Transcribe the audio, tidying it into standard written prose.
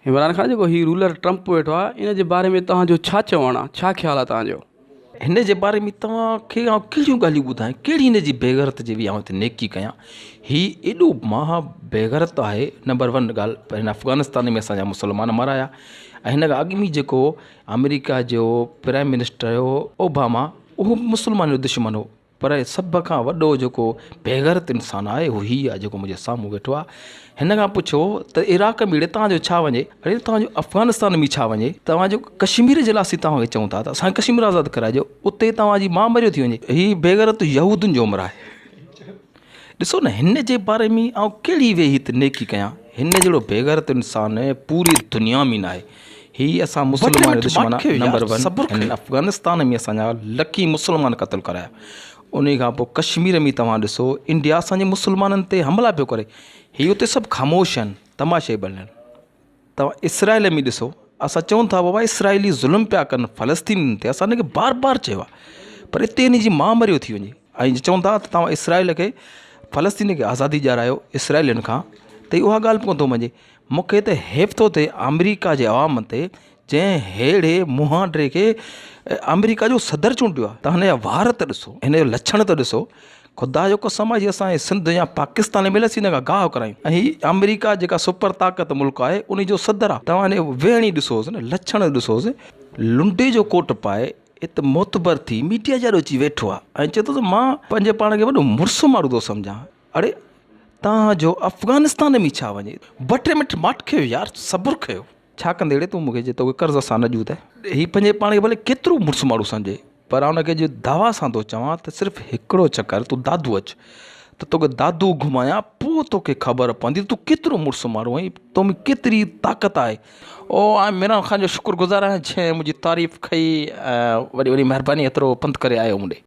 इमरान खान जो ही ruler Trump वेठो आहे इन जे बारे में तव्हांजो छा चवणु आहे, छा ख़्यालु आहे तव्हांजो? हिन जे बारे में तव्हांखे आउं कहिड़ियूं ॻाल्हियूं ॿुधायां, कहिड़ी हिन जी बेग़ैरत जे बि आउं हिते नेकी कयां। हीउ एॾो महा बेग़ैरत आहे। नंबर 1 ॻाल्हि, पर हिन अफ़गानिस्तान में असांजा मुस्लमान माराया। ऐं हिन खां अॻु में जेको अमेरिका जो प्राइम मिनिस्टर हुयो ओबामा, उहो मुस्लमान जो दुश्मन हो। पर सभ खां वॾो जेको बेग़ैरत इंसानु आहे उहो हीअ आहे जेको मुंहिंजे साम्हूं वेठो आहे। हिन खां पुछो त इराक़ में तव्हांजो छा वञे, अड़े तव्हांजो अफ़गानिस्तान में छा वञे, तव्हांजो कश्मीर जे लाइ तव्हांखे चऊं था त असांखे कश्मीर आज़ादु कराइजो, उते तव्हांजी मां मरियो थी वञे। हीअ बेग़ैरत यहूदियुनि जो उमिरि आहे। ॾिसो न, हिन जे बारे में आउं कहिड़ी वेही हिते नेकी कयां। हिन जहिड़ो बेग़ैरत इंसानु पूरी दुनिया में न आहे। हीअ असां मुस्लमान जो दुश्मन आहे। नंबर 1, हिन अफ़गानिस्तान में असांजा लखी मुस्लमान क़तलु कराया। उन खां पोइ कश्मीर में तव्हां ॾिसो, इंडिया असांजे मुस्लमाननि ते हमला पियो करे। हीअ उते सभु ख़ामोश आहिनि, तमाशे बल आहिनि। तव्हां इसराइल में ॾिसो, असां चऊं था बाबा इसराइली ज़ुल्म पिया कनि फ़लस्तीन ते, असां हिनखे बार बार चयो आहे, पर हिते हिन जी मां मरियो थी वञे। ऐं चऊं था त तव्हां इसराइल खे, फ़लस्तीन खे आज़ादी ॾियारायो इसराइलियुनि खां, त उहा ॻाल्हि कोन थो मञे। मूंखे त हैफ़ थो थिए अमेरिका जे अवाम ते, जंहिं अहिड़े मुहांडे खे अमेरिका जो सदर चूंडियो आहे। तव्हां हिन जा वार त ॾिसो, हिन जो लछण त ॾिसो। ख़ुदा जो कसम आहे, असांजे सिंध या पाकिस्तान में मिलसि हिन खां गाह करायूं। ऐं हीअ अमेरिका जेका सुपर ताक़त मुल्क आहे, उन जो सदर आहे। तव्हां हिन वेहणी ॾिसोसि न, लछण ॾिसोसि। लुंडे जो कोट पाए हिते मोतबर थी मीडिया जाॾो अची वेठो आहे ऐं चए थो त मां पंहिंजे पाण खे वॾो मुड़ुसु माण्हू थो सम्झां। अड़े तव्हांजो अफ़गानिस्तान में छा वञे? 2-3 मिंट माठ कयो यार, सबुरु कयो। छा कंदे अड़े तूं मूंखे जे तोखे कर्ज़ सां न ॾियूं त? हीअ पंहिंजे पाण खे भले केतिरो मुड़ुसु माण्हू सम्झे, पर हुनखे जो दावा सां थो चवां त सिर्फ़ु हिकिड़ो चकर तूं दादू अचु, त तोखे दादू घुमायां, पोइ तोखे ख़बर पवंदी तूं केतिरो मुड़ुसु माण्हू आहीं, तो में केतिरी ताक़त आहे। ओ इमरान खान जो शुक्रगुज़ार आहियां जंहिं मुंहिंजी तारीफ़ कई, वॾी वॾी महिरबानी, एतिरो पंधु करे आयो मूं ॾे।